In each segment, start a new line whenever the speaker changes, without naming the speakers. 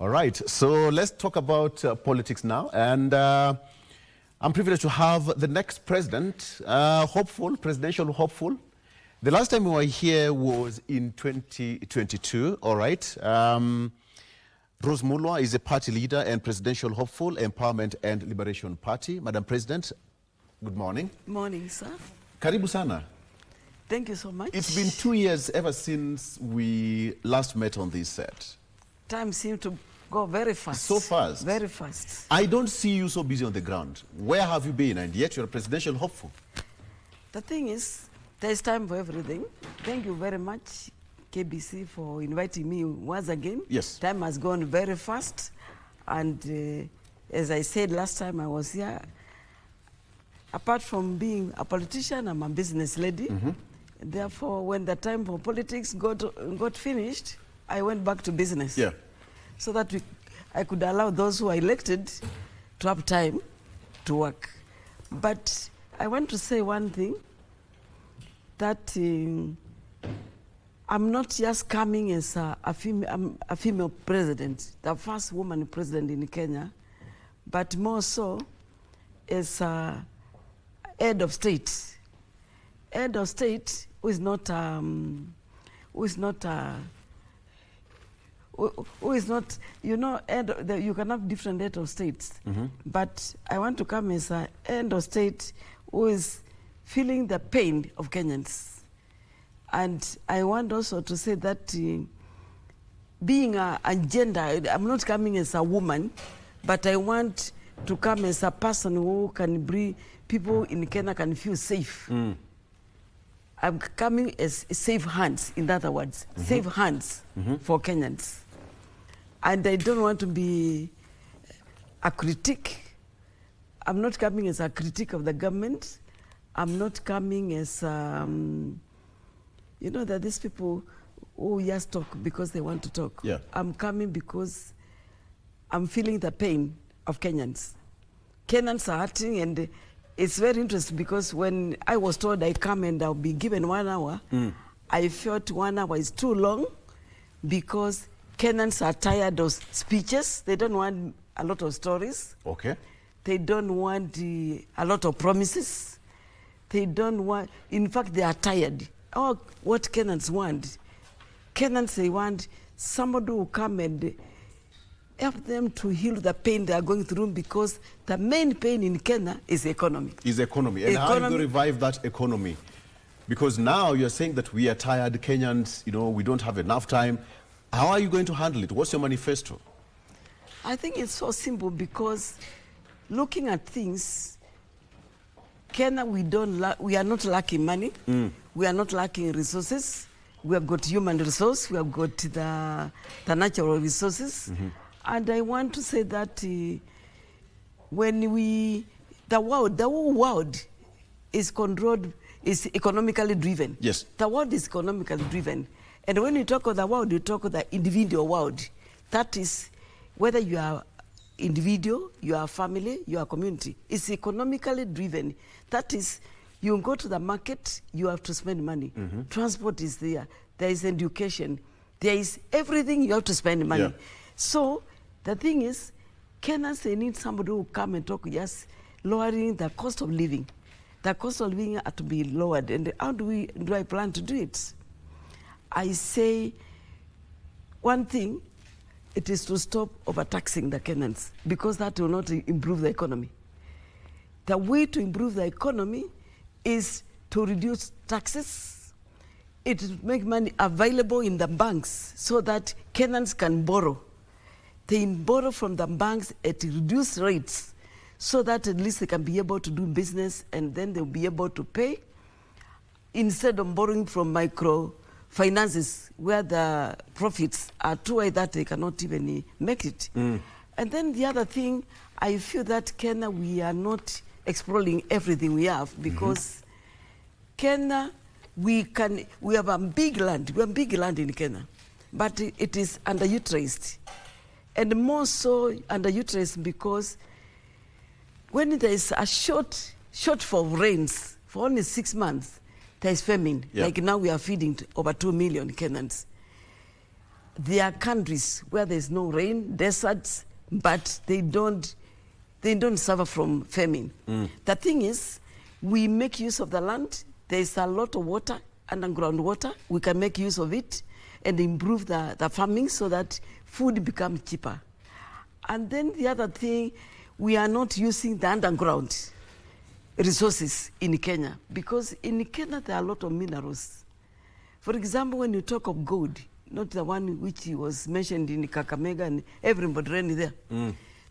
All right, so let's talk about politics now. And I'm privileged to have the next president, presidential hopeful. The last time we were here was in 2022, all right. Rose Mulwa is a party leader and presidential hopeful, Empowerment and Liberation Party. Madam President, good morning.
Morning, sir.
Karibu sana.
Thank you so much.
It's been 2 years ever since we last met on this set.
Time seems to go very fast.
So fast.
Very fast.
I don't see you so busy on the ground. Where have you been? And yet you're a presidential hopeful.
The thing is, there's time for everything. Thank you very much, KBC, for inviting me once again.
Yes.
Time has gone very fast. And as I said last time I was here, apart from being a politician, I'm a business lady. Therefore, when the time for politics got finished, I went back to business.
Yeah.
So that I could allow those who are elected to have time to work. But I want to say one thing, that I'm not just coming as a female president, the first woman president in Kenya, but more so as a head of state. Head of state who is not, you know, you can have different head of states. But I want to come as a head of state who is feeling the pain of Kenyans. And I want also to say that being a gender, I'm not coming as a woman, but I want to come as a person who can bring people in Kenya can feel safe. I'm coming as safe hands, in other words, safe hands for Kenyans. And I don't want to be a critic. I'm not coming as a critic of the government. I'm not coming as, you know, that these people who just talk because they want to talk.
Yeah.
I'm coming because I'm feeling the pain of Kenyans. Kenyans are hurting, and it's very interesting because when I was told I come and I'll be given 1 hour, I felt 1 hour is too long because Kenyans are tired of speeches. They don't want a lot of stories. Okay. They don't want a lot of promises. They don't want, in fact, they are tired. Oh, what Kenyans want? Kenyans, they want somebody who will come and help them to heal the pain they are going through, because the main pain in Kenya is economy. Is economy. And how do you revive that economy? Because now you're saying that we are tired Kenyans, you know, we don't have enough time. How are you going to handle it? What's your manifesto? I think it's so simple, because looking at things, Kenya, we are not lacking money. We are not lacking resources. We have got human resource. We have got the natural resources. And I want to say that when the whole world is controlled, is economically driven. Yes. The world is economically driven. And when you talk of the world, you talk of the individual world. That is, whether you are individual, you are family, you are community. It's economically driven. That is, you go to the market, you have to spend money. Transport is there. There is education. There is everything, you have to spend money. Yeah. So the thing is, Kenyans, they need somebody who will come and talk, just lowering the cost of living. The cost of living had to be lowered. And how do I plan to do it? I say one thing, it is to stop overtaxing the Kenyans, because that will not improve the economy. The way to improve the economy is to reduce taxes. It will make money available in the banks so that Kenyans can borrow. They borrow from the banks at reduced rates so that at least they can be able to do business, and then they'll be able to pay instead of borrowing from microfinances where the profits are too high that they cannot even make it. And then the other thing, I feel that Kenya, we are not exploring everything we have, because Kenya, we have a big land. We have big land in Kenya, but it is underutilized. And more so underutilized because when there is a shortfall of rains for only 6 months, there is famine. Yeah. Like now we are feeding over 2 million Kenyans. there are countries where there's no rain, deserts, but they don't suffer from famine. The thing is, we make use of the land. There's a lot of water, underground water. We can make use of it and improve the farming so that food becomes cheaper. And then the other thing, we are not using the underground resources in Kenya, because in Kenya there are a lot of minerals. For example, when you talk of gold, not the one which was mentioned in Kakamega and everybody ran there.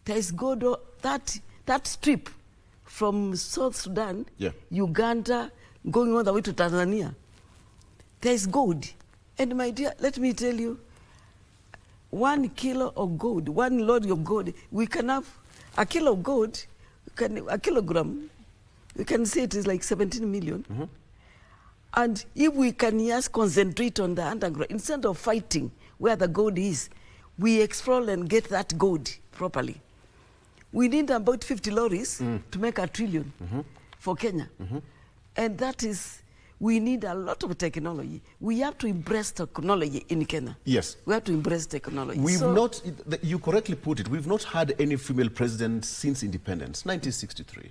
There is gold, that strip from South Sudan, Uganda, going all the way to Tanzania. There is gold. And my dear, let me tell you, 1 kilo of gold, 1 load of gold, we can have a kilo of gold, a kilogram, we can say it is like 17 million. And if we can just concentrate on the underground, instead of fighting where the gold is, we explore and get that gold properly. We need about 50 lorries to make 1 trillion for Kenya. And that is, we need a lot of technology. We have to embrace technology in Kenya.
Yes.
We have to embrace technology.
We've not, you correctly put it, we've not had any female president since independence, 1963.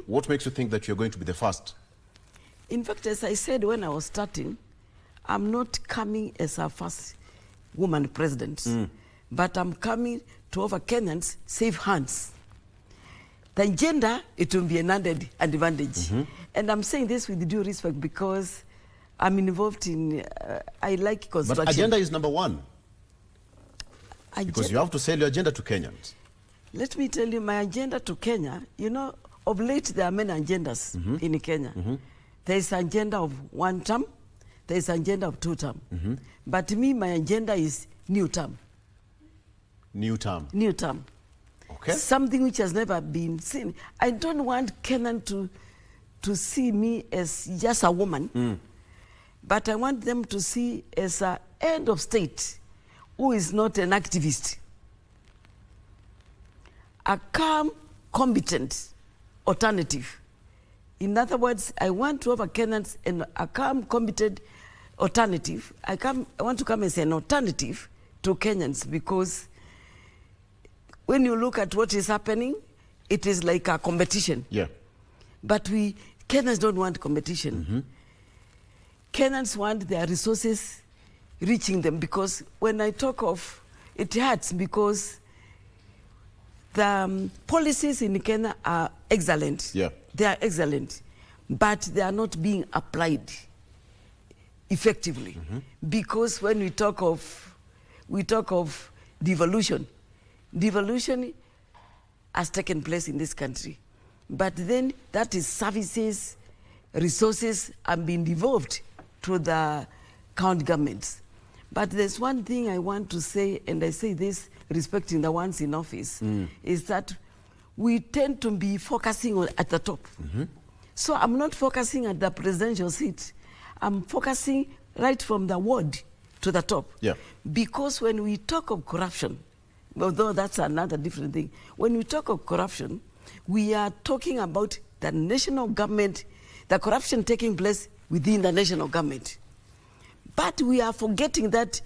What makes you think that you're going to be the first?
In fact, as I said when I was starting, I'm not coming as a first woman president, but I'm coming to offer Kenyans safe hands. The gender, it will be an added advantage. And I'm saying this with due respect because I'm involved in, I like construction.
But agenda is number one. Because you have to sell your agenda to Kenyans.
Let me tell you, my agenda to Kenya, you know, of late there are many agendas in Kenya. There is an agenda of 1 term, there is an agenda of 2 term. But me, my agenda is new term.
New term.
New term.
Okay.
Something which has never been seen. I don't want Kenyan to see me as just a woman, but I want them to see as a head of state who is not an activist. A calm, competent alternative. In other words, I want to offer Kenyans a calm, competent alternative. I want to come as an alternative to Kenyans, because when you look at what is happening, it is like a competition. But Kenyans don't want competition. Kenyans want their resources reaching them, because when I talk of, it hurts because the policies in Kenya are excellent. They are excellent, but they are not being applied effectively. Because when we talk of devolution has taken place in this country. But then that is services, resources are being devolved to the county governments. But there's one thing I want to say, and I say this respecting the ones in office, is that we tend to be focusing at the top. So I'm not focusing at the presidential seat. I'm focusing right from the ward to the top. Because when we talk of corruption, although that's another different thing, when we talk of corruption, we are talking about the national government, the corruption taking place within the national government. But we are forgetting that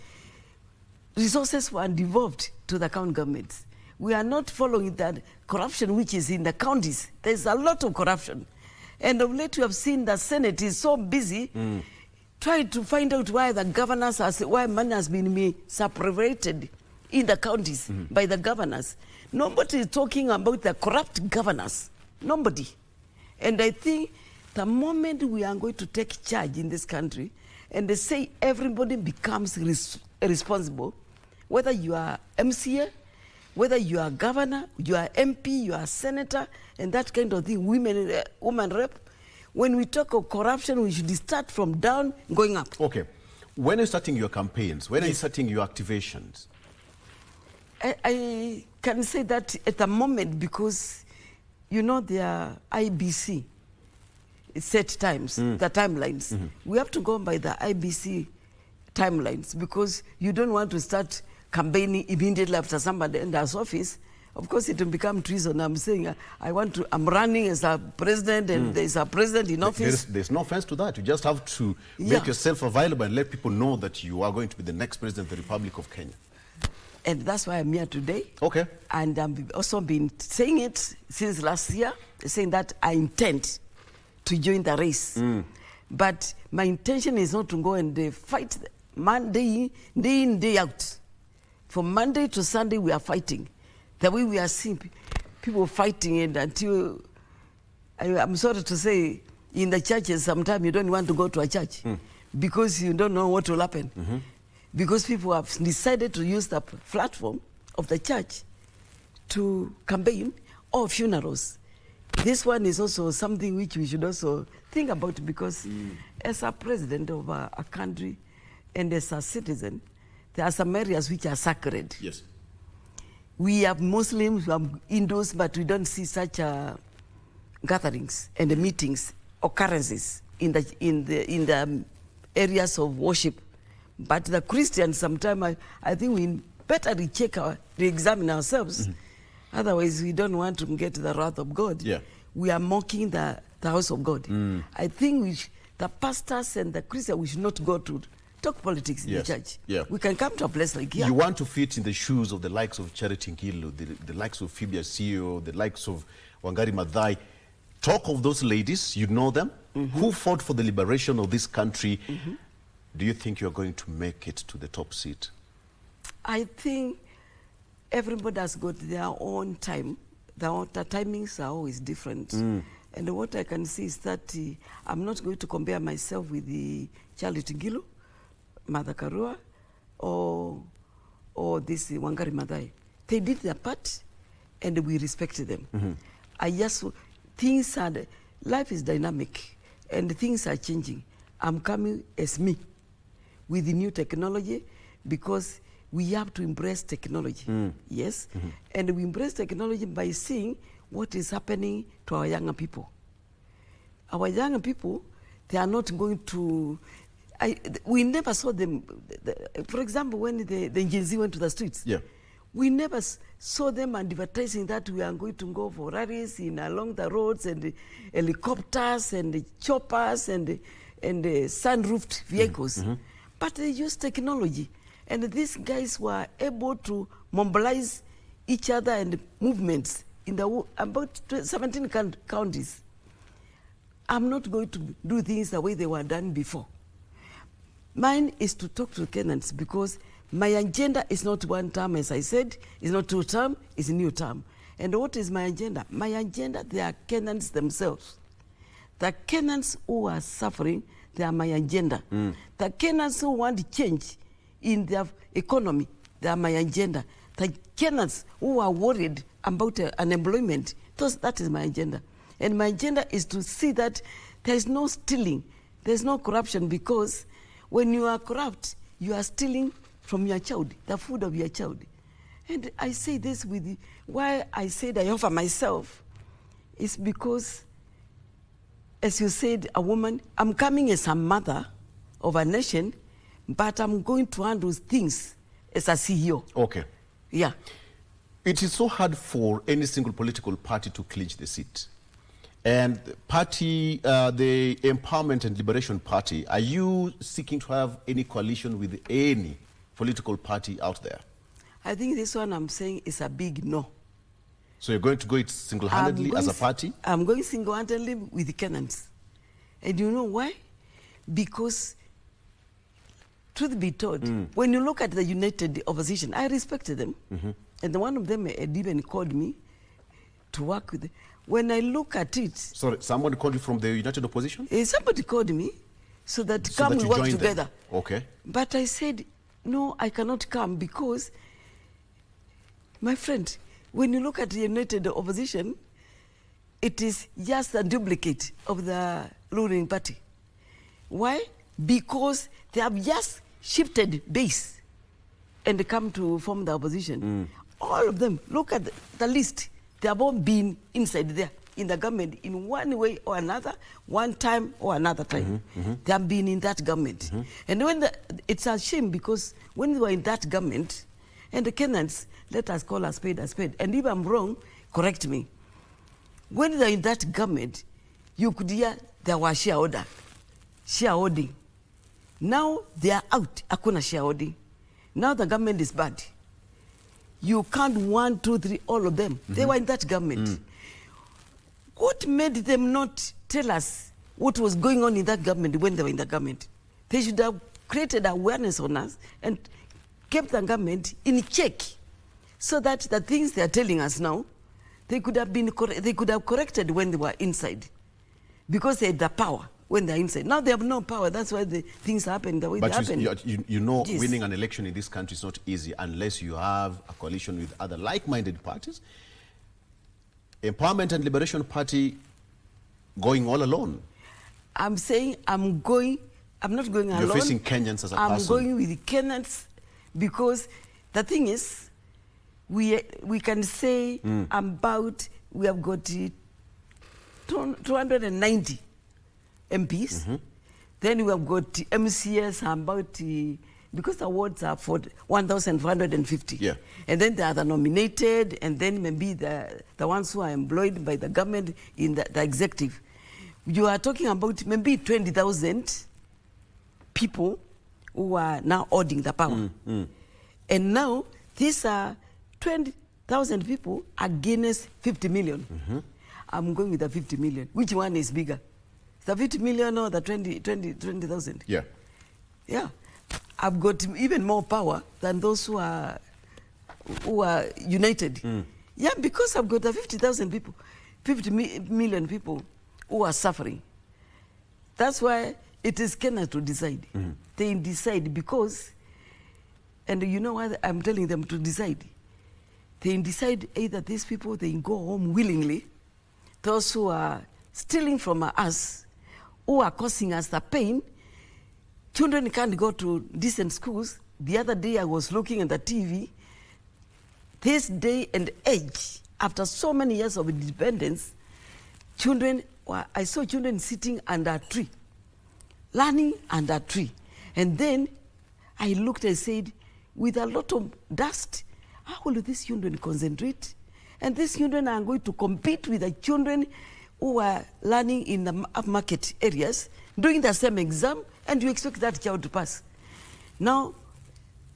resources were devolved to the county governments. We are not following that corruption which is in the counties. There's a lot of corruption. And of late we have seen the Senate is so busy trying to find out why the governors, why money has been misappropriated in the counties by the governors. Nobody is talking about the corrupt governors. Nobody. And I think the moment we are going to take charge in this country and they say everybody becomes responsible, whether you are MCA, whether you are governor, you are MP, you are senator, and that kind of thing, woman rep, when we talk of corruption, we should start from down going up.
Okay. When are you starting your campaigns? When are you starting your activations?
I can say that at the moment because, you know, there are IBC set times, the timelines. We have to go by the IBC timelines because you don't want to start campaigning immediately after somebody enters office of course it will become treason. I'm saying I'm running as a president, and there's a president in office.
There's no offense to that. You just have to make yourself available and let people know that you are going to be the next president of the Republic of Kenya.
And that's why I'm here today.
Okay.
And I've also been saying it since last year, saying that I intend to join the race. But my intention is not to go and fight Monday, day in, day out. From Monday to Sunday, we are fighting. The way we are seeing people fighting, and until, I'm sorry to say, in the churches, sometimes you don't want to go to a church because you don't know what will happen. Because people have decided to use the platform of the church to campaign or funerals. This one is also something which we should also think about, because as a president of a country and as a citizen, there are some areas which are sacred.
Yes.
We have Muslims, we have Hindus, but we don't see such gatherings and meetings, occurrences in the areas of worship. But the Christians, sometimes I think we better re-examine ourselves. Otherwise, we don't want to get the wrath of God.
Yeah.
We are mocking the house of God. I think the pastors and the Christians, we should not go to talk politics in the church.
Yeah.
We can come to a place like here.
You want to fit in the shoes of the likes of Charity Ngilu, the likes of Phoebe CEO, the likes of Wangari Maathai. Talk of those ladies, you know them, who fought for the liberation of this country. Do you think you're going to make it to the top seat?
I think everybody has got their own time. The timings are always different. And what I can see is that I'm not going to compare myself with the Charity Ngilu, Martha Karua, or this Wangari Maathai. They did their part, and we respected them. Life is dynamic, and things are changing. I'm coming as me, with the new technology, because we have to embrace technology. Yes? And we embrace technology by seeing what is happening to our younger people. Our younger people, they are not going to... we never saw them... for example, when the Gen Z went to the streets, we never saw them advertising that we are going to go for rallies along the roads, and helicopters and choppers and sun-roofed vehicles. But they used technology. And these guys were able to mobilize each other and movements in about 17 counties. I'm not going to do things the way they were done before. Mine is to talk to Kenyans, because my agenda is not one term, as I said. It's not 2 term, it's a new term. And what is my agenda? My agenda, they are Kenyans themselves. The Kenyans who are suffering, they are my agenda. The Kenyans who want change in their economy, they are my agenda. The Kenyans who are worried about unemployment, that is my agenda. And my agenda is to see that there is no stealing, there is no corruption, because when you are corrupt, you are stealing from your child, the food of your child. And I say this why I said I offer myself is because, as you said, a woman, I'm coming as a mother of a nation, but I'm going to handle things as a CEO.
Okay.
Yeah.
It is so hard for any single political party to clinch the seat. And the Empowerment and Liberation Party, are you seeking to have any coalition with any political party out there?
I think this one I'm saying is a big no.
So you're going to go it single-handedly as a party?
I'm going single-handedly with the Kenyans. And you know why? Because, truth be told, when you look at the united opposition, I respected them. And one of them had even called me to work with them. When I look at it...
Sorry, somebody called you from the united opposition?
Somebody called me so that we work together.
Them. Okay.
But I said, no, I cannot come, because, my friend, when you look at the united opposition, it is just a duplicate of the ruling party. Why? Because they have just shifted base and come to form the opposition. All of them, look at the list. They have all been inside there in the government in one way or another, one time or another time. They have been in that government. And when it's a shame, because when they were in that government, And the Kenyans, let us call a spade a spade. And if I'm wrong, correct me. When they're in that government, you could hear there was shareholding. Now they are out, hakuna shareholding. Now the government is bad. You can't 1, 2, 3, all of them. They were in that government. What made them not tell us what was going on in that government when they were in the government? They should have created awareness on us and kept the government in check so that the things they are telling us now, they could have corrected when they were inside, because they had the power when they're inside. Now they have no power. That's why the things happen the way they happen.
But you know, yes, winning an election in this country is not easy unless you have a coalition with other like-minded parties. Empowerment and Liberation Party going all alone.
I'm saying I'm not going alone.
You're facing Kenyans as a person.
I'm going with Kenyans because the thing is, we can say about, we have got 290 MPs. Then we have got MCS about, because the wards are for 1,450.
Yeah.
And then there are the nominated, and then maybe the ones who are employed by the government in the executive. You are talking about maybe 20,000 people who are now holding the power. And now these are 20,000 people against 50 million. I'm going with the 50 million. Which one is bigger? The 50 million or the 20,000?
Yeah.
Yeah. I've got even more power than those who are united. Yeah, because I've got the 50,000 people, 50 million people who are suffering. That's why it is Kenya to decide. They decide because, and you know what I'm telling them to decide? They decide either these people, they go home willingly, those who are stealing from us, who are causing us the pain. Children can't go to decent schools. The other day I was looking at the TV, this day and age, after so many years of independence, I saw children sitting under a tree, learning under a tree. And then I looked and said, with a lot of dust, how will these children concentrate? And these children are going to compete with the children who are learning in the upmarket areas, doing the same exam, and you expect that child to pass. Now,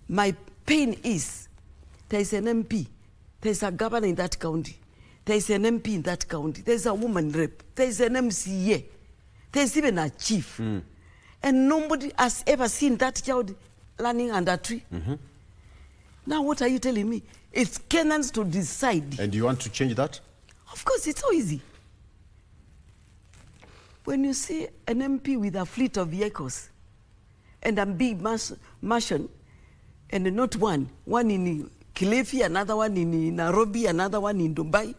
my pain is, there is an MP, there is a governor in that county, there is an MP in that county, there is a woman rep, there is an MCA, there is even a chief. And nobody has ever seen that child learning under a tree. Now what are you telling me? It's Kenyans to decide.
And you want to change that?
Of course, it's so easy. When you see an MP with a fleet of vehicles and a big mansion, and not one in Kilifi, another one in Nairobi, another one in Dubai,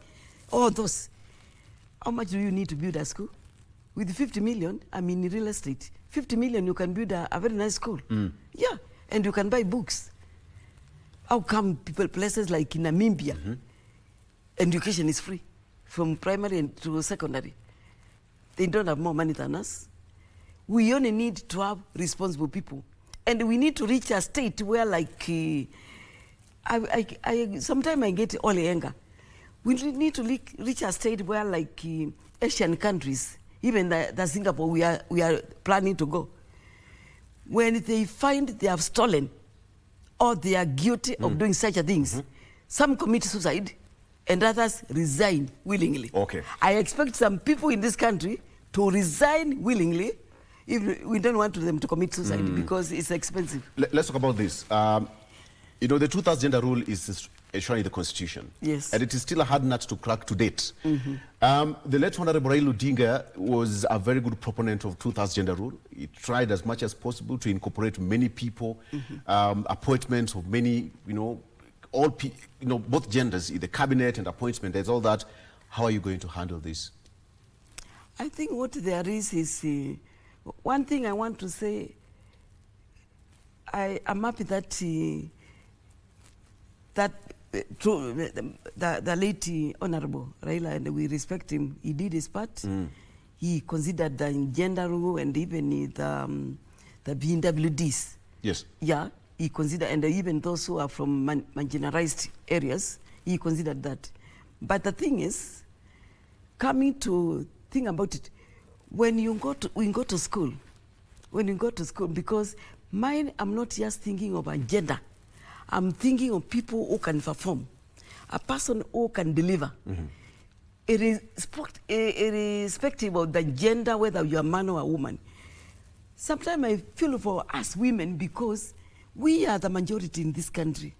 all those, how much do you need to build a school? With 50 million, I mean in real estate, 50 million you can build a very nice school. Yeah, and you can buy books. How come places like in Namibia, education is free from primary to secondary? They don't have more money than us. We only need to have responsible people. And we need to reach a state where, like, sometimes I get all anger. We need to reach a state where, like, Asian countries, even the Singapore we are planning to go, when they find they have stolen or they are guilty of doing such a things, some commit suicide and others resign willingly.
Okay.
I expect some people in this country to resign willingly if we don't want them to commit suicide because it's expensive.
Let's talk about this. You know, the two-thirds gender rule is enshrined in the Constitution.
Yes.
And it is still a hard nut to crack to date. The late Honorable Raila Odinga was a very good proponent of two-thirds gender rule. He tried as much as possible to incorporate many people, appointments of many, both genders in the cabinet and appointment. There's all that. How are you going to handle this?
I think what there is one thing I want to say. I am happy that the late Honorable Raila, and we respect him, he did his part. He considered the gender rule and even the BNWDs.
Yes.
Yeah, he considered, and even those who are from marginalized areas, he considered that. But the thing is, coming to think about it, when you go to school, because mine, I'm not just thinking of a gender. I'm thinking of people who can perform, a person who can deliver. Irrespective of the gender, whether you're a man or a woman. Sometimes I feel for us women because we are the majority in this country.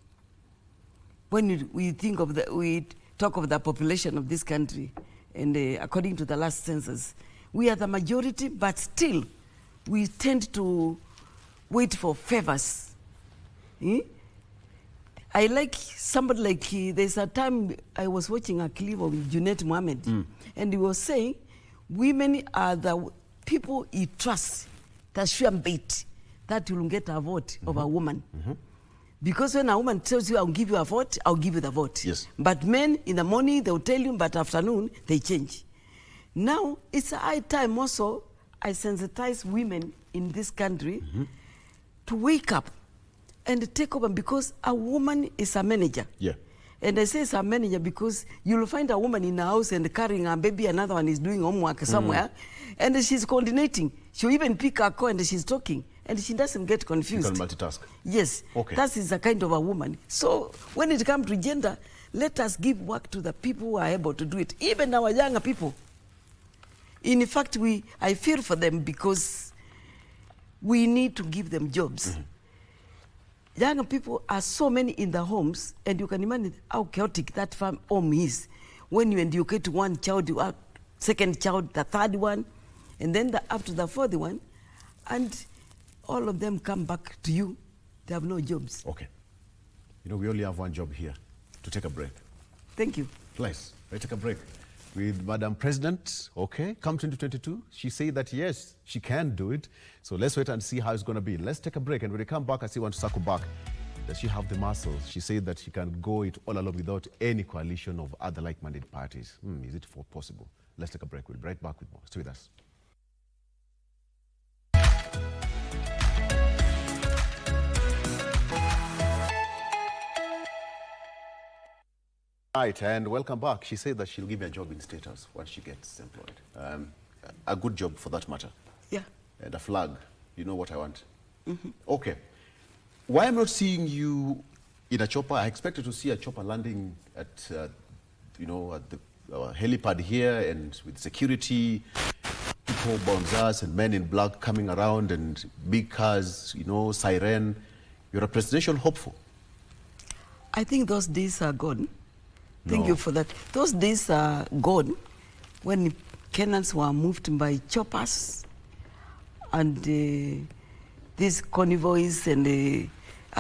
When we talk of the population of this country, and according to the last census, we are the majority, but still we tend to wait for favors. I like somebody like, there's a time I was watching a clip of Junet Mohammed, and he was saying, women are the people he trusts, the sure bait, that will get a vote of a woman. Because when a woman tells you, I'll give you a vote, I'll give you the vote.
Yes.
But men, in the morning, they'll tell you, but afternoon, they change. Now, it's a high time also, I sensitize women in this country to wake up and take over, because a woman is a manager.
Yeah.
And I say it's a manager because you'll find a woman in a house and carrying a baby, another one is doing homework somewhere, and she's coordinating. She'll even pick her call and she's talking, and she doesn't get confused.
You can multitask.
Yes.
Okay.
That is a kind of a woman. So when it comes to gender, let us give work to the people who are able to do it, even our younger people. In fact, I feel for them because we need to give them jobs. Young people are so many in the homes, and you can imagine how chaotic that home is. When you educate one child, you have second child, the third one, and then after the fourth one, and all of them come back to you. They have no jobs.
Okay. You know, we only have one job here, to take a break.
Thank you.
Please, let's take a break. With Madam President, okay, come 2022, she said that yes, she can do it. So let's wait and see how it's going to be. Let's take a break, and when we come back, I still want to circle back. Does she have the muscles? She said that she can go it all alone without any coalition of other like-minded parties. Is it possible? Let's take a break. We'll be right back with more. Stay with us. Right, and welcome back. She said that she'll give me a job in State House once she gets employed. A good job for that matter.
Yeah.
And a flag. You know what I want. Okay. Why I'm not seeing you in a chopper? I expected to see a chopper landing at, at the helipad here, and with security, people, bonzas, and men in black coming around, and big cars, siren. You're a presidential hopeful.
I think those days are gone. Thank you for that. Those days are gone when Kenyans were moved by choppers and these convoys and a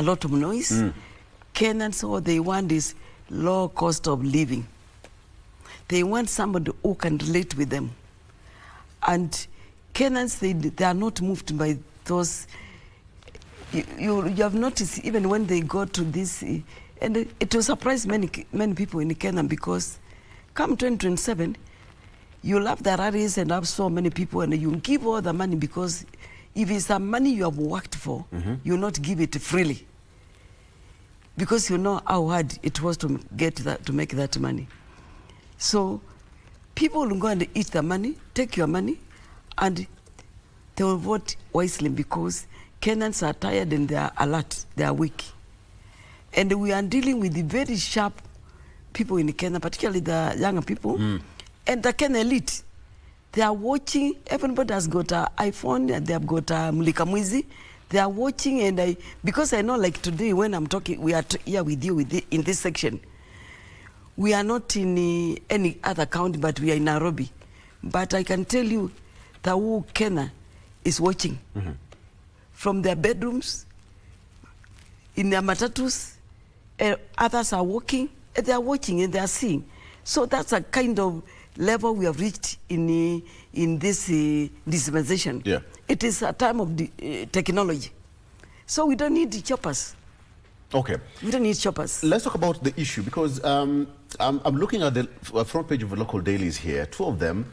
lot of noise. Kenyans, all they want is low cost of living. They want somebody who can relate with them. And Kenyans, they are not moved by those. You have noticed even when they go to this, and it will surprise many people in Kenya, because come 2027, you'll have the rallies and have so many people, and you give all the money, because if it's the money you have worked for, you'll not give it freely, because you know how hard it was to make that money. So people will go and eat the money, take your money, and they will vote wisely, because Kenyans are tired and they are alert, they are weak. And we are dealing with the very sharp people in Kenya, particularly the younger people, and the Kenya elite. They are watching. Everybody has got an iPhone, and they have got a Mulika Mwizi. They are watching, and because I know, like today when I'm talking, we are here with you in this section. We are not in any other county, but we are in Nairobi. But I can tell you, the whole Kenya is watching from their bedrooms, in their matatus. Others are walking, and they are watching, and they are seeing. So that's a kind of level we have reached in this dispensation. Yeah. It is a time of technology. So we don't need choppers.
Okay.
We don't need choppers.
Let's talk about the issue, because I'm looking at the front page of the local dailies here. Two of them.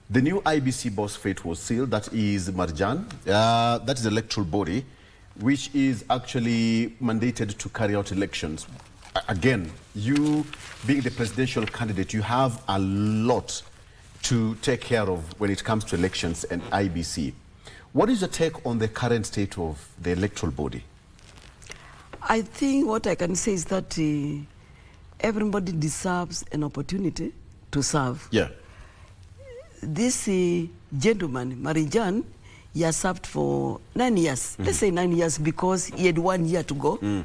The new IBC boss fate was sealed. That is Marjan. That is the electoral body. which is actually mandated to carry out elections. Again, you being the presidential candidate, you have a lot to take care of when it comes to elections and IBC. What is your take on the current state of the electoral body?
I think what I can say is that everybody deserves an opportunity to serve.
Yeah.
This gentleman, Marijan, he has served for 9 years. Let's say 9 years because he had 1 year to go.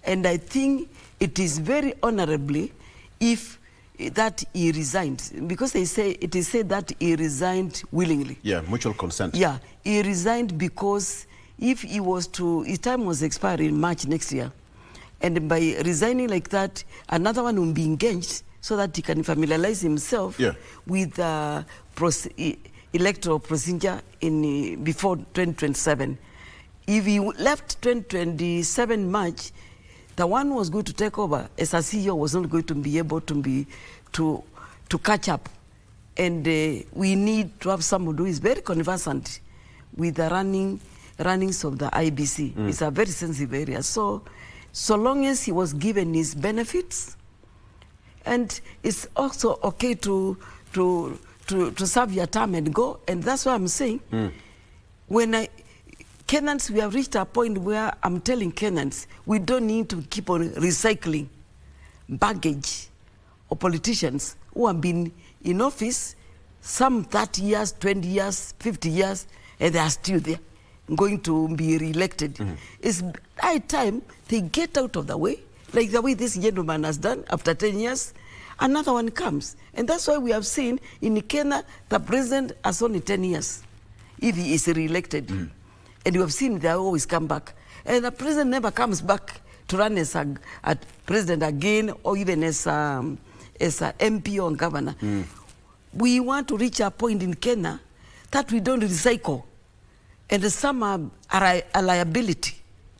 And I think it is very honorably if that he resigned, because it is said that he resigned willingly.
Yeah, mutual consent.
Yeah, he resigned because if he was to, his time was expiring in March next year, and by resigning like that, another one will be engaged so that he can familiarize himself with electoral procedure in before 2027. If he left 2027 March, the one who was going to take over as a CEO was not going to be able to catch up. And we need to have someone who is very conversant with the runnings of the IBC. It's a very sensitive area. So long as he was given his benefits, and it's also okay to serve your term and go. And that's why I'm saying, Kenyans, we have reached a point where I'm telling Kenyans, we don't need to keep on recycling baggage of politicians who have been in office some 30 years, 20 years, 50 years, and they are still there, going to be re-elected. It's high time they get out of the way, like the way this gentleman has done. After 10 years, another one comes. And that's why we have seen in Kenya, the president has only 10 years if he is re-elected. And you have seen they always come back. And the president never comes back to run as a president again, or even as a MP or governor. We want to reach a point in Kenya that we don't recycle. And some are a liability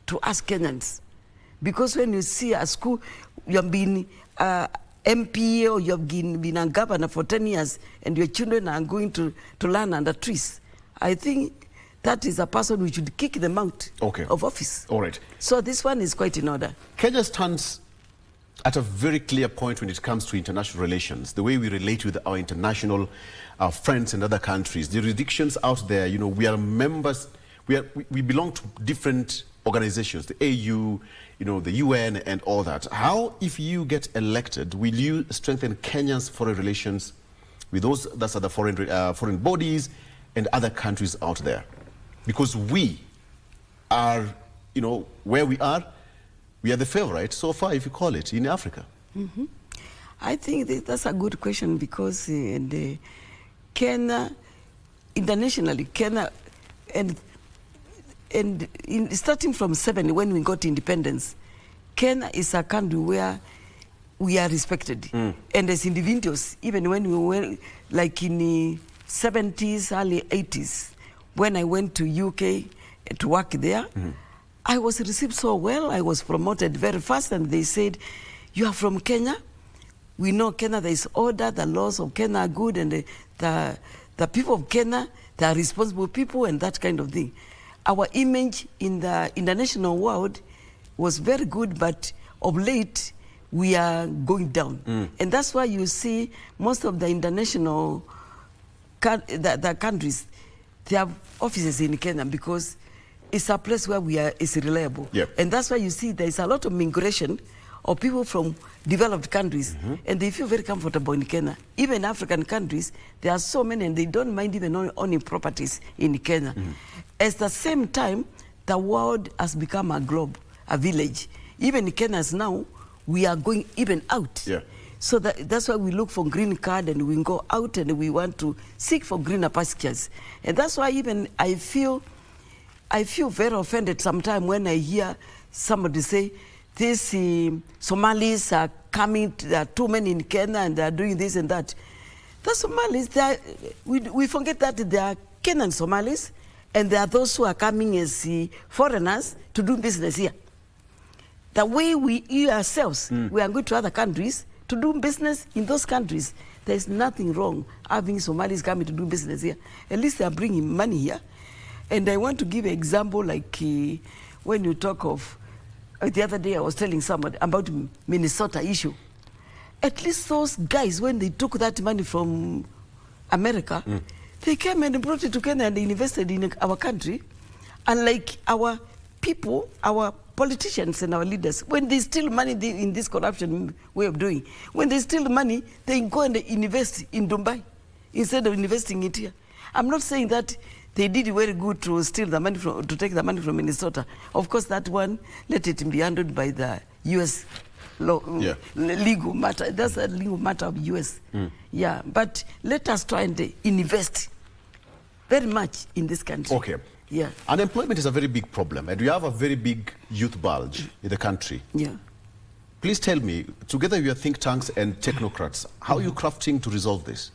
to us Kenyans. Because when you see a school, you have been MP or you have been a governor for 10 years, and your children are going to learn under trees, I think that is a person we should kick them out of office.
All right.
So this one is quite in order.
Kenya stands at a very clear point when it comes to international relations, the way we relate with our international friends and other countries. The jurisdictions out there, you know, we are members, we belong to different organizations, the AU, you know, the UN and all that. How, if you get elected, will you strengthen Kenya's foreign relations with those that are the foreign bodies and other countries out there? Because we are, you know, where we are the favorite so far, if you call it, in Africa.
I think that's a good question, because Kenya, internationally, Kenya, and starting from 70, when we got independence, Kenya is a country where we are respected. And as individuals, even when we were like in the 70s, early 80s, when I went to UK to work there, I was received so well. I was promoted very fast, and they said, "You are from Kenya. We know Kenya, there is order, the laws of Kenya are good, and the people of Kenya, they are responsible people," and that kind of thing. Our image in the international world was very good, but of late, we are going down. And that's why you see most of the international the countries, they have offices in Kenya, because it's a place where it's reliable. And that's why you see there is a lot of migration of people from developed countries, and they feel very comfortable in Kenya. Even African countries, there are so many, and they don't mind even owning properties in Kenya. At the same time, the world has become a globe, a village. Even in Kenya now, we are going even out. So that's why we look for green card, and we go out and we want to seek for greener pastures. And that's why even I feel very offended sometimes when I hear somebody say, these Somalis are coming, there are too many in Kenya and they are doing this and that. The Somalis, we forget that they are Kenyan Somalis, and there are those who are coming as foreigners to do business here. The way we ourselves, we are going to other countries to do business in those countries. There is nothing wrong having Somalis coming to do business here. At least they are bringing money here. And I want to give an example, like when you talk of, the other day I was telling somebody about Minnesota issue. At least those guys, when they took that money from America, they came and brought it to Kenya and they invested in our country. Unlike our people, our politicians and our leaders, when they steal money in this corruption way of doing, when they steal money, they go and invest in Dubai instead of investing it here. I'm not saying that they did very good to steal the money to take the money from Minnesota. Of course, that one, let it be handled by the U.S. law, legal matter. That's a legal matter of U.S. Yeah, but let us try and invest very much in this country.
Okay.
Yeah.
Unemployment is a very big problem, and we have a very big youth bulge in the country.
Yeah.
Please tell me, together with your think tanks and technocrats, how are you crafting to resolve this?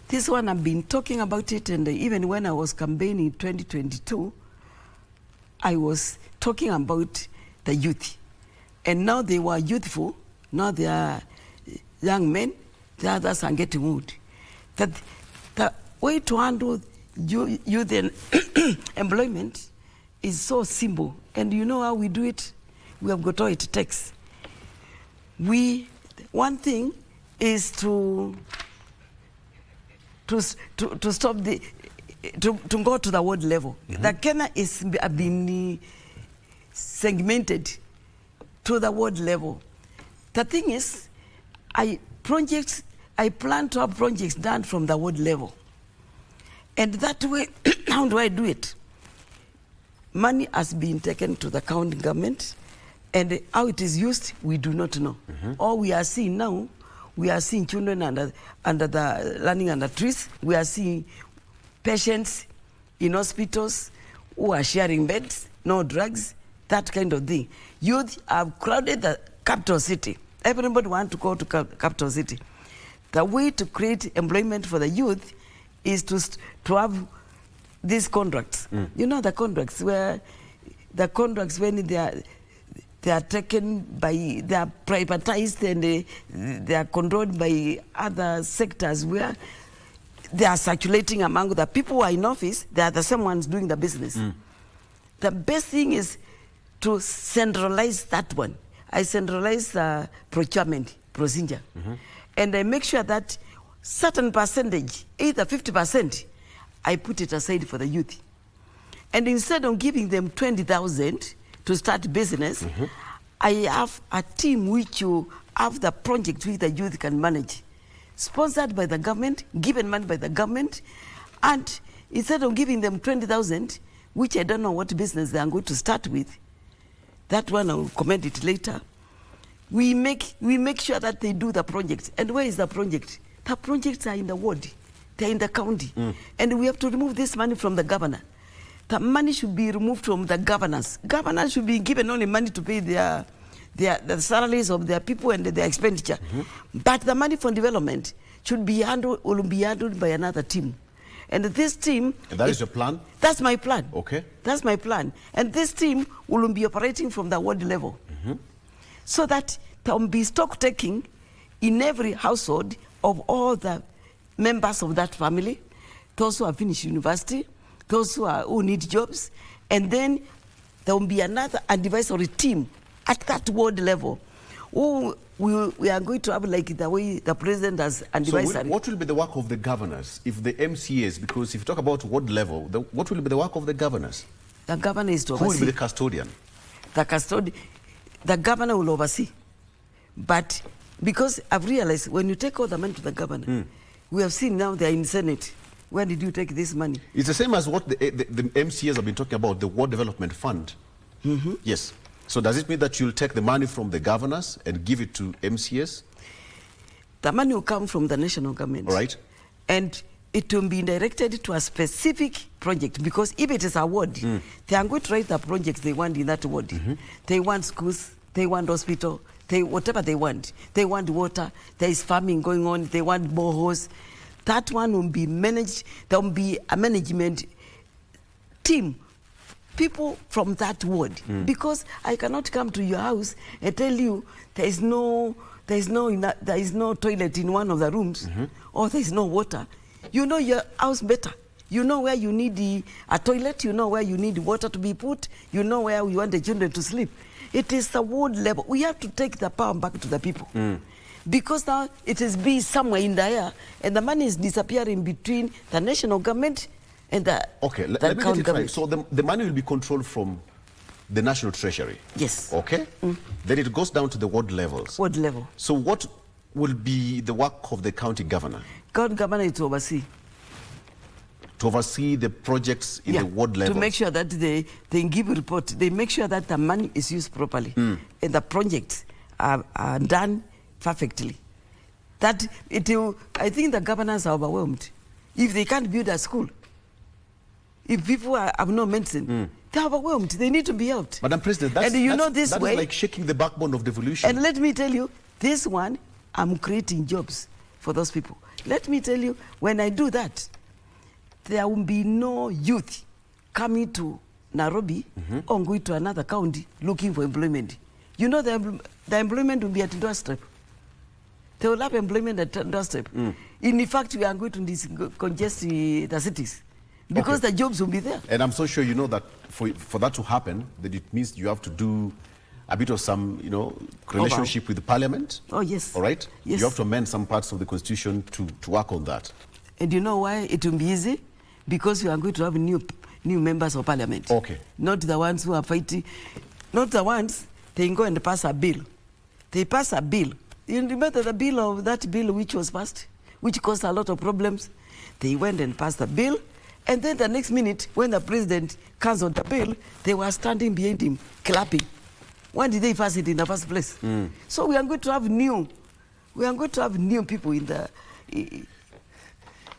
This one, I've been talking about it, and even when I was campaigning in 2022, I was talking about the youth. And now they were youthful, now they are young men, the others are getting old. That the way to handle youth and employment is so simple. And you know how we do it? We have got all it takes. One thing is to stop to go to the world level. The Kenya is been segmented to the world level. The thing is, I plan to have projects done from the world level. And that way, how do I do it? Money has been taken to the county government, and how it is used, we do not know. All we are seeing now, we are seeing children learning under trees. We are seeing patients in hospitals who are sharing beds, no drugs, that kind of thing. Youth have crowded the capital city. Everybody wants to go to capital city. The way to create employment for the youth is to have these contracts. You know the contracts when they are taken by, they are privatized and they are controlled by other sectors where they are circulating among the people who are in office. They are the same ones doing the business. The best thing is to centralize that one. I centralize the procurement procedure. And I make sure that certain percentage, either 50%, I put it aside for the youth. And instead of giving them 20,000 to start business, I have a team which you have the project which the youth can manage. Sponsored by the government, given money by the government, and instead of giving them 20,000, which I don't know what business they are going to start with, that one I will comment it later. We make sure that they do the project. And where is the project? The projects are in the ward, they're in the county. And we have to remove this money from the governor. The money should be removed from the governors. Governors should be given only money to pay the salaries of their people and their expenditure. But the money for development should be will be handled by another team. And this team...
And that is your plan?
That's my plan.
Okay.
That's my plan. And this team will be operating from the ward level. So that there will be stock taking in every household of all the members of that family, those who have finished university, those who need jobs, and then there will be another advisory team at that ward level. We are going to have like the way the president has advisory.
So what will be the work of the governors if the MCAs, because if you talk about ward level, what will be the work of the governors?
The governor is to oversee.
Who will be the custodian?
The governor will oversee. But because I've realized when you take all the money to the governor, we have seen now they are in Senate. Where did you take this money? It's
the same as what the MCAs have been talking about, the Ward Development Fund. Yes. So does it mean that you'll take the money from the governors and give it to MCAs?
The money will come from the national government.
All right.
And it will be directed to a specific project, because if it is a ward, they are going to write the projects they want in that ward. They want schools, they want hospital, whatever they want. They want water, there is farming going on, they want boreholes. That one will be managed, there will be a management team, people from that ward. Because I cannot come to your house and tell you there is no toilet in one of the rooms, or there is no water. You know your house better. You know where you need a toilet, you know where you need water to be put, you know where you want the children to sleep. It is the ward level. We have to take the power back to the people. Because now it is be somewhere in the air, and the money is disappearing between the national government and the
Okay,
the
let me get it
government.
right. So the money will be controlled from the national treasury.
Yes.
Okay. Then it goes down to the ward levels.
Ward level.
So what will be the work of the county governor?
County governor is to oversee.
To oversee the projects in the ward level.
To make sure that they give a report. They make sure that the money is used properly. And the projects are done perfectly. That it will, I think the governors are overwhelmed. If they can't build a school, if people have no medicine, they're overwhelmed. They need to be helped.
Madam President, that's,
and you know this
that
way,
is like shaking the backbone of devolution.
And let me tell you, this one, I'm creating jobs for those people. Let me tell you, when I do that, there will be no youth coming to Nairobi or going to another county looking for employment. You know, the employment will be at doorstep. They will have employment at doorstep. In fact, we are going to decongest the cities because the jobs will be there.
And I'm so sure you know that for that to happen, that it means you have to do a bit of some, relationship with the parliament.
Oh, yes.
All right?
Yes.
You have to amend some parts of the constitution to work on that.
And you know why it will be easy? Because we are going to have new members of parliament.
Okay.
Not the ones who are fighting. Not the ones, they go and pass a bill. They pass a bill. You remember the bill of that bill which was passed, which caused a lot of problems? They went and passed the bill, and then the next minute, when the president cancelled the bill, they were standing behind him, clapping. Why did they pass it in the first place? So we are going to have new people in the...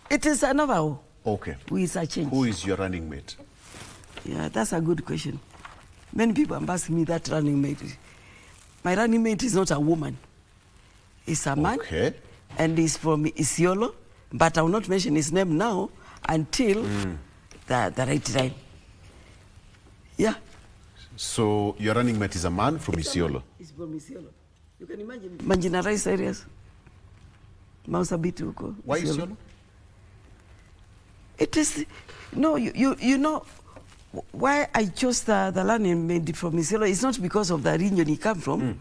It is another...
Okay.
Who is a change.
Who is your running mate?
Yeah, that's a good question. Many people have asked me that running mate. My running mate is not a woman. It's a man.
Okay.
And he's from Isiolo, but I will not mention his name now until the right time. Yeah.
So your running mate is a man from Isiolo?
He's from Isiolo. You can imagine marginalized areas. Mausabiti huko.
Why Isiolo?
It is, no, you know, why I chose the running mate from Isiolo, it's not because of the region he come from.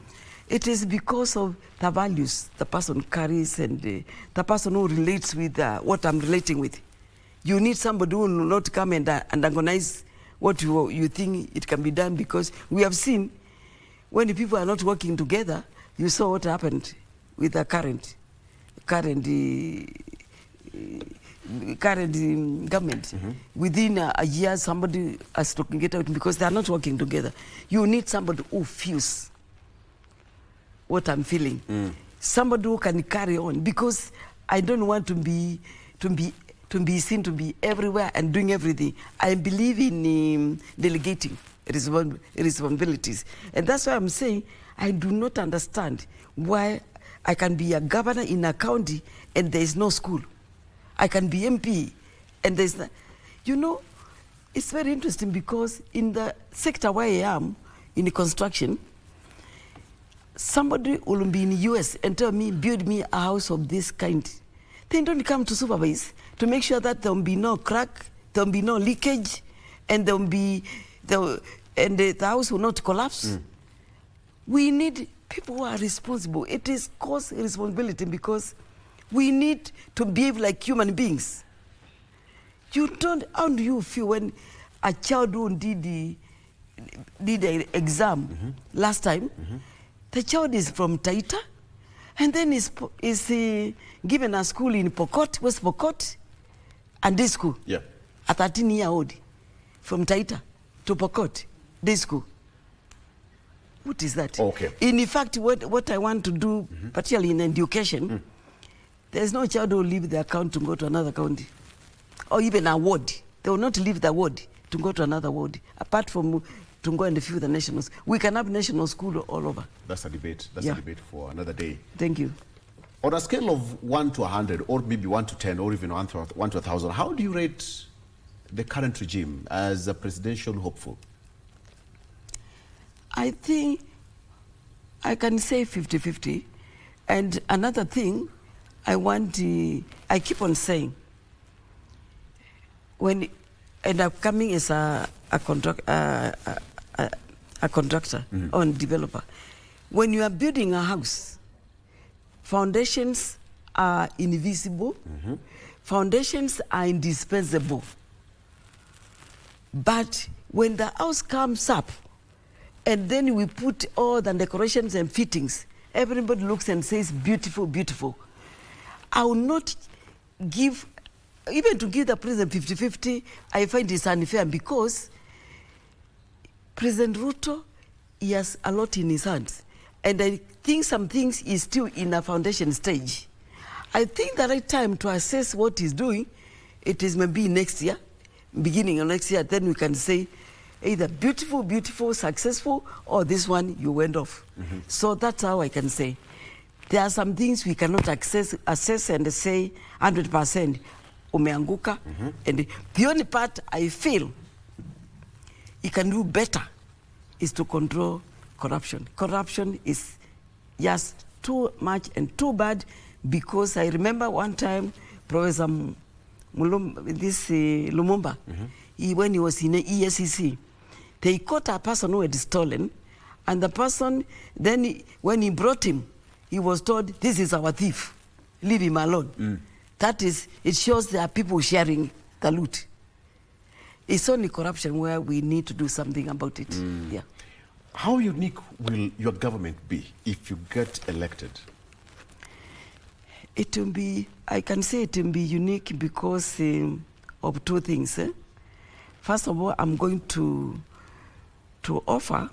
It is because of the values the person carries and the person who relates with what I'm relating with. You need somebody who will not come and agonize what you think it can be done, because we have seen when the people are not working together, you saw what happened with the current government. Within a year, somebody has to get out because they are not working together. You need somebody who feels what I'm feeling. Somebody who can carry on, because I don't want to be seen to be everywhere and doing everything. I believe in delegating responsibilities. And that's why I'm saying I do not understand why I can be a governor in a county and there is no school. I can be MP and there's not. You know, it's very interesting because in the sector where I am, in the construction, somebody will be in the US and tell me, build me a house of this kind. They don't come to supervise to make sure that there will be no crack, there will be no leakage, and there will be the house will not collapse. We need people who are responsible. It is cause responsibility because we need to behave like human beings. You don't. How do you feel when a child who did the exam last time? The child is from Taita, and then is given a school in Pokot, West Pokot, and this school.
Yeah.
A 13-year-old from Taita to Pokot, this school. What is that?
Okay.
In fact, what I want to do, particularly in education, there's no child who will leave their county to go to another county, or even a ward. They will not leave the ward to go to another ward, apart from to go and fill the nationals. We can have national school all over.
That's a debate. That's a debate for another day.
Thank you.
On a scale of 1 to 100, or maybe 1 to 10, or even 1 to 1,000, how do you rate the current regime as a presidential hopeful?
I think I can say 50-50. And another thing, I keep on saying, and I'm coming as a contractor or developer. When you are building a house, foundations are invisible, foundations are indispensable. But when the house comes up, and then we put all the decorations and fittings, everybody looks and says, beautiful, beautiful. I will not give, even to give the president 50-50, I find it's unfair because President Ruto, he has a lot in his hands. And I think some things is still in a foundation stage. I think the right time to assess what he's doing, it is maybe next year, beginning of next year, then we can say either beautiful, beautiful, successful, or this one you went off. So that's how I can say. There are some things we cannot assess and say 100% umeanguka. And the only part I feel he can do better is to control corruption. Corruption is just too much and too bad, because I remember one time Professor Lumumba, when he was in the ESCC, they caught a person who had stolen, and the person, then when he brought him, he was told, this is our thief, leave him alone. That is, it shows there are people sharing the loot. It's only corruption where we need to do something about it. Yeah.
How unique will your government be if you get elected?
It will be, I can say it will be unique because of two things. First of all, I'm going to offer,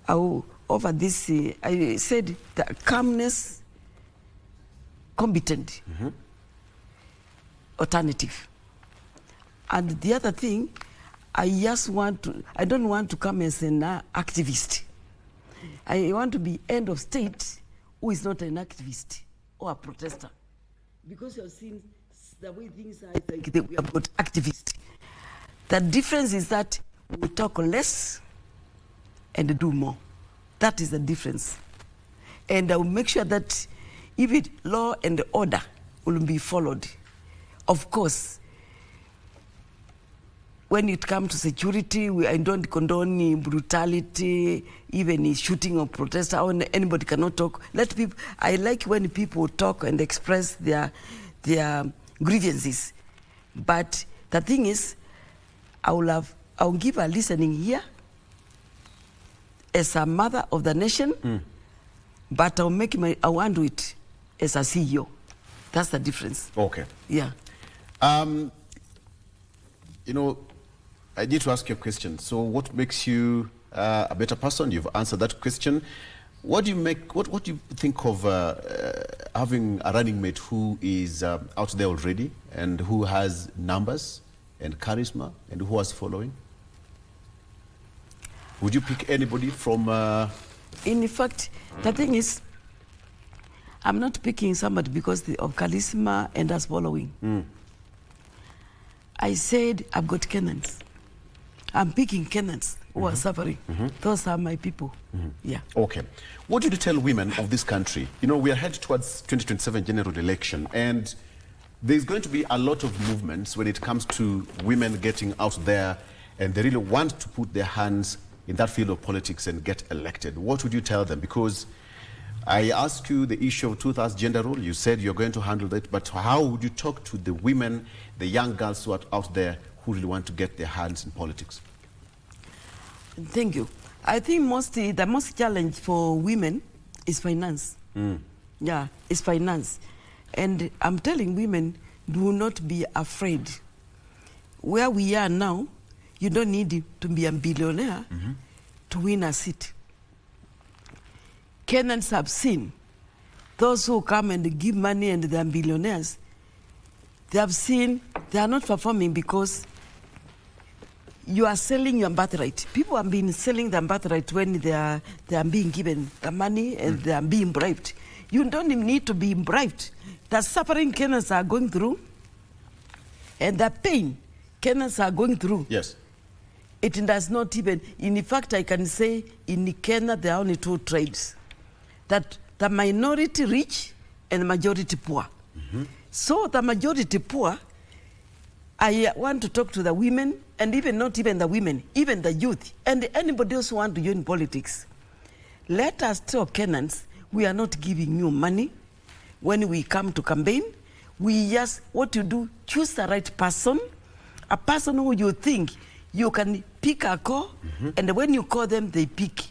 I will offer this, I said the calmness, competent, alternative. And the other thing, I don't want to come as an activist. I want to be end of state who is not an activist or a protester. Because you have seen the way things are, like we have got activists. The difference is that we talk less and do more. That is the difference. And I will make sure that even law and order will be followed. Of course, when it comes to security, I don't condone brutality, even shooting of protesters. Anybody cannot talk. Let people. I like when people talk and express their grievances. But the thing is, I'll give a listening ear as a mother of the nation, but I want to do it as a CEO. That's the difference.
Okay.
Yeah.
You know, I need to ask you a question. So what makes you a better person? You've answered that question. What do you think of having a running mate who is out there already and who has numbers and charisma and who has following? Would you pick anybody from...
In fact, the thing is, I'm not picking somebody because of charisma and us following. I said I've got Kenyans. I'm picking Kenyans who are suffering. Those are my people. Yeah.
Okay. What do you tell women of this country? You know, we are headed towards 2027 general election, and there's going to be a lot of movements when it comes to women getting out there, and they really want to put their hands in that field of politics and get elected. What would you tell them? Because I asked you the issue of 2,000 gender rule. You said you're going to handle that, but how would you talk to the women, the young girls who are out there who really want to get their hands in politics?
Thank you. I think the most challenge for women is finance. Yeah, it's finance. And I'm telling women, do not be afraid. Where we are now, you don't need to be a billionaire to win a seat. Kenyans have seen those who come and give money and they are billionaires. They have seen they are not performing because you are selling your birthright. People have been selling their birthright when they are being given the money and they are being bribed. You don't even need to be bribed. The suffering Kenyans are going through and the pain Kenyans are going through.
Yes.
It does not even, in fact, I can say in Kenya there are only two tribes. That the minority rich and the majority poor. So the majority poor, I want to talk to the women, and even not even the women, even the youth, and anybody else who want to join politics. Let us tell Kenyans, we are not giving you money when we come to campaign. We just, what you do, choose the right person, a person who you think you can pick a call, and when you call them, they pick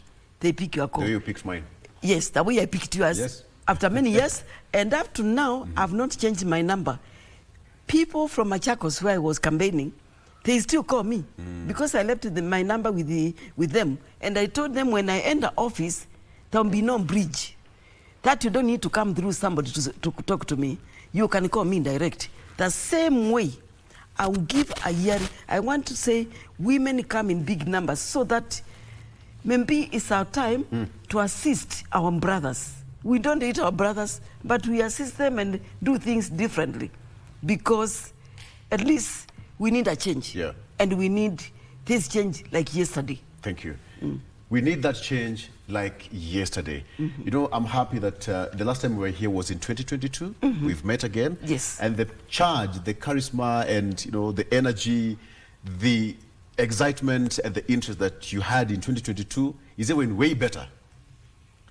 your call.
The way you picked mine.
Yes, the way I picked yours.
Yes.
After many years, and up to now, I've not changed my number. People from Machakos, where I was campaigning, they still call me because I left my number with them. And I told them when I enter office, there will be no bridge. That you don't need to come through somebody to talk to me. You can call me direct. The same way, I will give a year. I want to say women come in big numbers so that maybe it's our time to assist our brothers. We don't hate our brothers, but we assist them and do things differently. Because at least we need a change.
Yeah.
And we need this change like yesterday.
Thank you. We need that change like yesterday. You know, I'm happy that the last time we were here was in 2022. We've met again.
Yes.
And the charge, the charisma, and you know, the energy, the excitement and the interest that you had in 2022 is even way better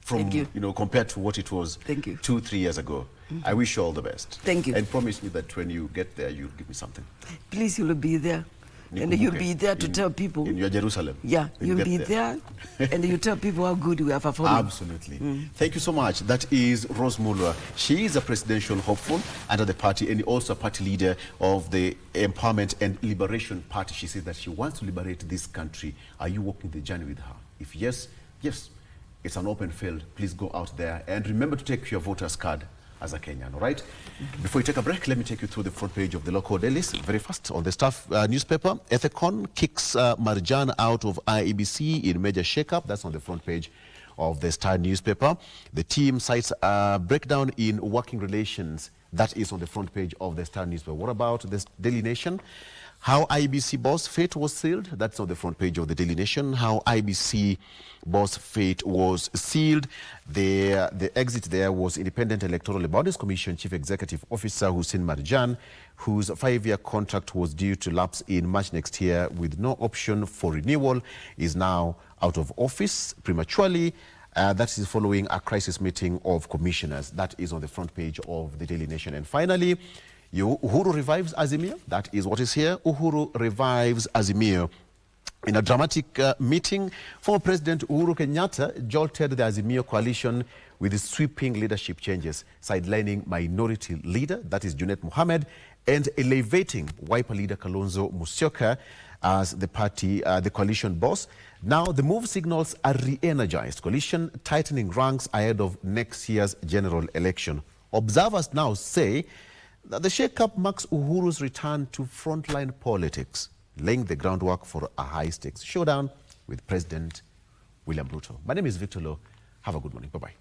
from, you know, compared to what it was 2-3 years ago. I wish you all the best.
Thank you.
And promise me that when you get there, you'll give me something.
Please, you'll be there. And you'll be there to tell people.
In your Jerusalem.
Yeah, you'll be there and you tell people how good we are performing.
Absolutely. Thank you so much. That is Rose Mulwa. She is a presidential hopeful under the party and also a party leader of the Empowerment and Liberation Party. She says that she wants to liberate this country. Are you walking the journey with her? If yes, yes, it's an open field. Please go out there and remember to take your voter's card as a Kenyan, all right? Before you take a break, let me take you through the front page of the local dailies. Very fast on the staff newspaper. Ethicon kicks Marjan out of IEBC in major shakeup. That's on the front page of the Star newspaper. The team cites a breakdown in working relations. That is on the front page of the Star newspaper. What about the Daily Nation? How IEBC boss fate was sealed. That's on the front page of the Daily Nation. How IEBC boss fate was sealed. The exit there was Independent Electoral Bodies Commission Chief Executive Officer Hussein Marjan, whose 5-year contract was due to lapse in March next year with no option for renewal, is now out of office prematurely. That is following a crisis meeting of commissioners. That is on the front page of the Daily Nation. And finally, Uhuru revives Azimio. That is what is here. Uhuru revives Azimio. In a dramatic meeting, former President Uhuru Kenyatta jolted the Azimio coalition with his sweeping leadership changes, sidelining minority leader, that is Junet Mohammed, and elevating Wiper leader Kalonzo Musyoka as the coalition boss. Now, the move signals a re-energized coalition, tightening ranks ahead of next year's general election. Observers now say that the shake-up marks Uhuru's return to frontline politics, laying the groundwork for a high-stakes showdown with President William Ruto. My name is Victor Lo. Have a good morning. Bye-bye.